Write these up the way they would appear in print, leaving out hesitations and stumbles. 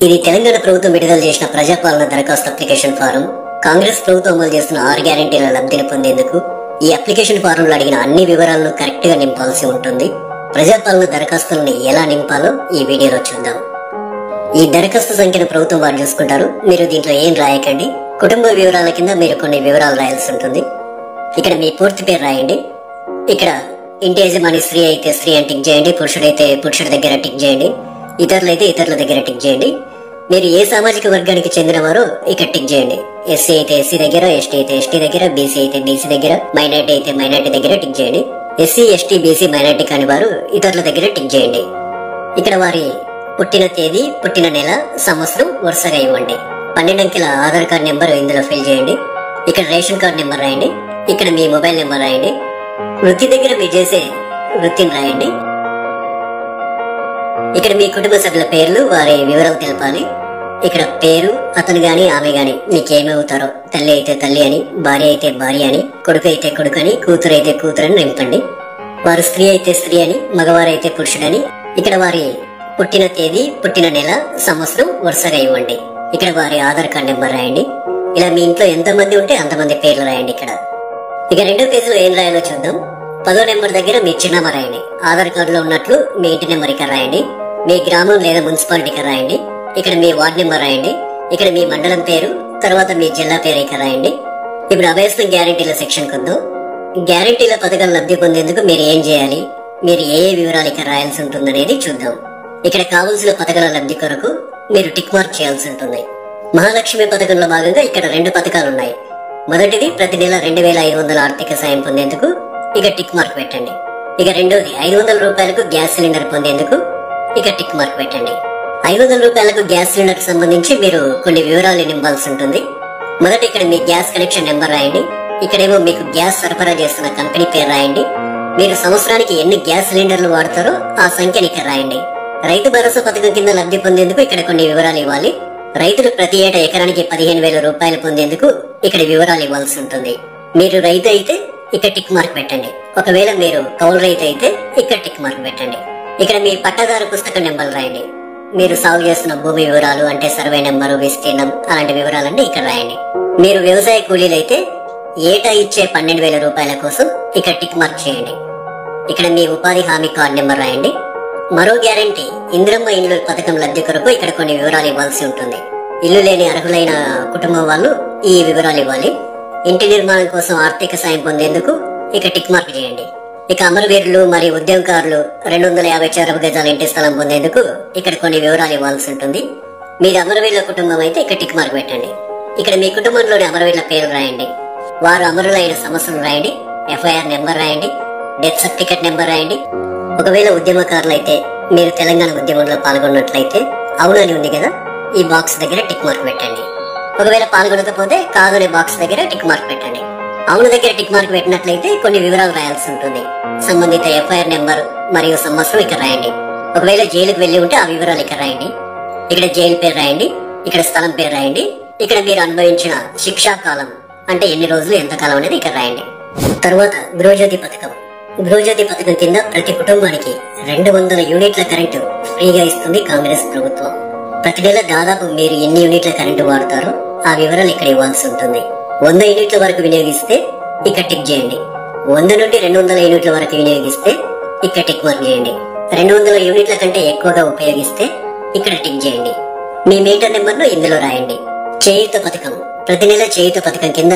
ఇది తెలంగాణ ప్రభుత్వం విడుదల చేసిన ప్రజాపాలన దరఖాస్తు అప్లికేషన్ ఫారం. కాంగ్రెస్ ప్రభుత్వం అమలు చేస్తున్న 6 గ్యారెంటీల లబ్ధిని పొందేందుకు ఈ అప్లికేషన్ ఫారంలో అడిగిన అన్ని వివరాలను కరెక్ట్ గా నింపాల్సి ఉంటుంది. ప్రజాపాలన దరఖాస్తులను ఎలా నింపాలో ఈ వీడియోలో చూద్దాం. ఈ దరఖాస్తు సంఖ్యను ప్రభుత్వం వారు చూసుకుంటారు. మీరు దీంట్లో ఏం రాయకండి. కుటుంబ వివరాల కింద మీరు కొన్ని వివరాలు రాయాల్సి ఉంటుంది. ఇక్కడ మీ పూర్తి పేరు రాయండి. ఇక్కడ ఇంటి యజమాని స్త్రీ అయితే స్త్రీ అని టిక్ చేయండి, పురుషుడైతే పురుషుడి దగ్గర టిక్ చేయండి, ఇతరులైతే ఇతరుల దగ్గర టిక్ చేయండి. మీరు ఏ సామాజిక వర్గానికి చెందినవారో ఇక్కడ టిక్ చేయండి. ఎస్సీ అయితే ఎస్సీ దగ్గర, ఎస్టీ అయితే ఎస్టీ దగ్గర, బీసీ అయితే బీసీ దగ్గర, మైనార్టీ అయితే మైనార్టీ దగ్గర టిక్ చేయండి. ఎస్సీ ఎస్టీ బీసీ మైనార్టీ కాని వారు ఇతరుల దగ్గర టిక్ చేయండి. ఇక్కడ వారి పుట్టిన తేదీ, పుట్టిన నెల, సంవత్సరం వరుసగా ఇవ్వండి. 12 అంకెల ఆధార్ కార్డ్ నెంబర్ ఇందులో ఫిల్ చేయండి. ఇక్కడ రేషన్ కార్డ్ నెంబర్ రాయండి. ఇక్కడ మీ మొబైల్ నెంబర్ రాయండి. వృత్తి దగ్గర మీరు చేసే వృత్తిని రాయండి. ఇక్కడ మీ కుటుంబ సభ్యుల పేర్లు, వారి వివరాలు తెలపాలి. ఇక్కడ పేరు, అతను గాని ఆమె గాని మీకేమవుతారో, తల్లి అయితే తల్లి అని, భార్య అయితే భార్య అని, కొడుకు అయితే కొడుకు అని, కూతురు అయితే కూతురు అని నింపండి. వారు స్త్రీ అయితే స్త్రీ అని, మగవారైతే పురుషుడని. ఇక్కడ వారి పుట్టిన తేదీ, పుట్టిన నెల, సంవత్సరం వరుసగా ఇవ్వండి. ఇక్కడ వారి ఆధార్ కార్డ్ నెంబర్ రాయండి. ఇలా మీ ఇంట్లో ఎంతమంది ఉంటే అంతమంది పేర్లు రాయండి. ఇక్కడ ఇక 2వ పేజీలో ఏం రాయాలో చూద్దాం. 10వ నెంబర్ దగ్గర మీ చిరునామా రాయండి. ఆధార్ కార్డులో ఉన్నట్లు మీ ఇంటి నెంబర్ ఇక్కడ రాయండి. మీ గ్రామం లేదా మున్సిపాలిటీ ఇక్కడ రాయండి. ఇక్కడ మీ వార్డ్ నెంబర్ రాయండి. ఇక్కడ మీ మండలం పేరు, తర్వాత మీ జిల్లా పేరు ఇక్కడ రాయండి. ఇప్పుడు అభయస్థం గ్యారెంటీల సెక్షన్ కొందాం. గ్యారెంటీల పథకాలు లబ్ధి పొందేందుకు మీరు ఏం చేయాలి, మీరు ఏ వివరాలు ఇక్కడ రాయాల్సి ఉంటుందనేది చూద్దాం. ఇక్కడ కావలసిన పథకాల లబ్ధి కొరకు మీరు టిక్ మార్క్ చేయాల్సి ఉంటుంది. మహాలక్ష్మి పథకంలో భాగంగా ఇక్కడ 2 పథకాలు ఉన్నాయి. మొదటిది ప్రతి నెల 2500 ఆర్థిక సాయం పొందేందుకు ఇక టిక్ మార్క్ పెట్టండి. ఇక రెండోది 500 రూపాయలకు గ్యాస్ సిలిండర్ పొందేందుకు ఇక టిక్ మార్క్ పెట్టండి. 500 రూపాయలకు గ్యాస్ సిలిండర్ కు సంబంధించి మీరు కొన్ని వివరాలు నింపాల్సి ఉంటుంది. మొదట ఇక్కడ మీ గ్యాస్ కనెక్షన్ నెంబర్ రాయండి. ఇక్కడేమో మీకు గ్యాస్ సరఫరా చేస్తున్న కంపెనీ పేరు రాయండి. మీరు సంవత్సరానికి ఎన్ని గ్యాస్ సిలిండర్లు వాడతారో ఆ సంఖ్యని ఇక్కడ రాయండి. రైతు భరోసా పథకం కింద లబ్ధి పొందేందుకు ఇక్కడ కొన్ని వివరాలు ఇవ్వాలి. రైతులు ప్రతి ఏటా ఎకరానికి 15,000 రూపాయలు పొందేందుకు ఇక్కడ వివరాలు ఇవ్వాల్సి ఉంటుంది. మీరు రైతు అయితే ఇక్కడ టిక్ మార్క్ పెట్టండి. ఒకవేళ మీరు కౌలు రైతు అయితే ఇక్కడ టిక్ మార్క్ పెట్టండి. ఇక్కడ మీ పట్టాదారు పుస్తకం నెంబర్ రాయండి. మీరు సాగు చేస్తున్న భూమి వివరాలు అంటే సర్వే నెంబరు, విస్తీర్ణం అలాంటి వివరాలన్నీ ఇక్కడ రాయండి. మీరు వ్యవసాయ కూలీలైతే ఏటా ఇచ్చే 12,000 రూపాయల కోసం ఇక్కడ టిక్ మార్క్ చేయండి. ఇక్కడ మీ ఉపాధి హామీ కార్డు నెంబర్ రాయండి. మరో గ్యారెంటీ ఇందిరమ్మ ఇండ్లు పథకం లబ్ధి కొరకు ఇక్కడ కొన్ని వివరాలు ఇవ్వాల్సి ఉంటుంది. ఇల్లు లేని అర్హులైన కుటుంబం వాళ్ళు ఈ వివరాలు ఇవ్వాలి. ఇంటి నిర్మాణం కోసం ఆర్థిక సాయం పొందేందుకు ఇక టిక్ మార్క్ చేయండి. ఇక అమరవీరులు మరియు ఉద్యమకారులు 250 చదరపు గజాల ఇంటి స్థలం పొందేందుకు ఇక్కడ కొన్ని వివరాలు ఇవ్వాల్సి ఉంటుంది. మీది అమరవీరుల కుటుంబం అయితే ఇక్కడ టిక్ మార్క్ పెట్టండి. ఇక్కడ మీ కుటుంబంలోని అమరవీరుల పేరు రాయండి. వారు అమరులైన సంవత్సరం రాయండి. FIR నెంబర్ రాయండి. డెత్ సర్టిఫికెట్ నెంబర్ రాయండి. ఒకవేళ ఉద్యమకారులు అయితే మీరు తెలంగాణ ఉద్యమంలో పాల్గొన్నట్లయితే అవునని ఉంది కదా, ఈ బాక్స్ దగ్గర టిక్ మార్క్ పెట్టండి. ఒకవేళ పాల్గొనకపోతే కాదనే బాక్స్ దగ్గర టిక్ మార్క్ పెట్టండి. అవును దగ్గర టిక్ మార్క్ పెట్టినట్లయితే కొన్ని వివరాలు రాయాల్సి ఉంటుంది. సంబంధిత FIR నెంబర్ మరియు సంవత్సరం ఇక్కడ రాయండి. ఒకవేళ జైలుకు వెళ్లి ఉంటే ఆ వివరాలు ఇక్కడ రాయండి. ఇక్కడ జైలు పేరు రాయండి. ఇక్కడ స్థలం పేరు రాయండి. ఇక్కడ మీరు అనుభవించిన శిక్షా కాలం అంటే ఎన్ని రోజులు, ఎంత కాలం అనేది ఇక్కడ రాయండి. తర్వాత గృహజ్యోతి పథకం. గృహజ్యోతి పథకం కింద ప్రతి కుటుంబానికి 200 యూనిట్ల కరెంటు ఫ్రీగా ఇస్తుంది కాంగ్రెస్ ప్రభుత్వం. ప్రతి నెల దాదాపు మీరు ఎన్ని యూనిట్ల కరెంటు వాడతారో ఆ వివరాలు ఇక్కడ ఇవ్వాల్సి ఉంటుంది. 100 యూనిట్ల వరకు వినియోగిస్తే ఇక్కడ టిక్ చేయండి. 100 నుండి 200 యూనిట్ల వరకు వినియోగిస్తే ఇక్కడ టిక్ మార్క్ చేయండి. 200 యూనిట్ల కంటే ఎక్కువగా ఉపయోగిస్తే ఇక్కడ టిక్ చేయండి. మీ మీటర్ నెంబర్ను ఇందులో రాయండి. చేయూత పథకం. ప్రతి నెల చేయూత పథకం కింద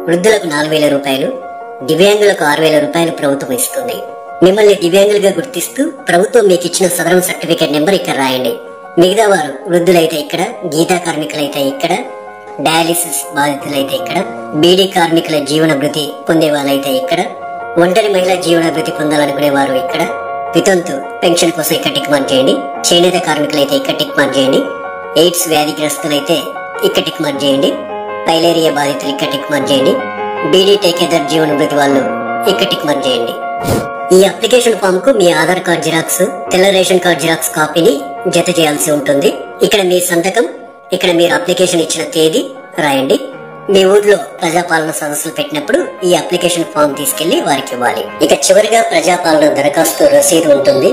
వృద్ధులకు 4,000 రూపాయలు, దివ్యాంగులకు 6,000 రూపాయలు ప్రభుత్వం ఇస్తుంది. మిమ్మల్ని దివ్యాంగులుగా గుర్తిస్తూ ప్రభుత్వం మీకు ఇచ్చిన సదరం సర్టిఫికేట్ నెంబర్ ఇక్కడ రాయండి. మిగతా వారు వృద్ధులైతే ఇక్కడ, గీతా కార్మికులైతే ఇక్కడ, డయాలిసిస్ బాధితులైతే ఇక్కడ, బీడీ కార్మికుల జీవన భృతి పొందే వాళ్ళైతే ఇక్కడ, ఒంటరి మహిళా జీవన భృతి పొందాలనుకునే వారు ఇక్కడ, వితంతు పెన్షన్ కోసం ఇక్కడ టిక్ మార్క్ చేయండి. చేనేత కార్మికులైతే ఇక్కడ టిక్ మార్క్ చేయండి. ఎయిడ్స్ వ్యాధిగ్రస్తులైతే ఇక్కడ టిక్ మార్క్ చేయండి. పైలేరియా బాధితులు ఇక్కడ టిక్ మార్క్ చేయండి. బీడీ టేకేదర్ జీవన భృతి వాళ్ళు ఇక్కడ టిక్ మార్క్ చేయండి. ఈ అప్లికేషన్ ఫామ్ కు మీ ఆధార్ కార్డ్ జిరాక్స్, తెల్ల రేషన్ కార్డ్ జిరాక్స్ కాపీని జత చేయాల్సి ఉంటుంది. ఇక్కడ మీ సంతకం, ఇక్కడ మీరు అప్లికేషన్ ఇచ్చిన తేదీ రాయండి. మీ ఊర్లో ప్రజాపాలన సదస్సులు పెట్టినప్పుడు ఈ అప్లికేషన్ ఫామ్ తీసుకెళ్లి వారికి ఇవ్వాలి. ఇక చివరిగా ప్రజాపాలన దరఖాస్తు రసీదు ఉంటుంది.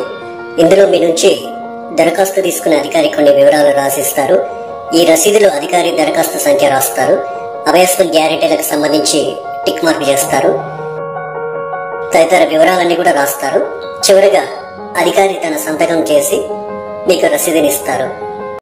ఇందులో మీ నుంచి దరఖాస్తు తీసుకునే అధికారి కొన్ని వివరాలు రాసిస్తారు. ఈ రసీదులో అధికారి దరఖాస్తు సంఖ్య రాస్తారు. అభయస్కూల్ గ్యారెంటీలకు సంబంధించి టిక్ మార్క్ చేస్తారు. తదితర వివరాలన్నీ కూడా రాస్తారు. చివరిగా అధికారి తన సంతకం చేసి మీకు రసీదునిస్తారు.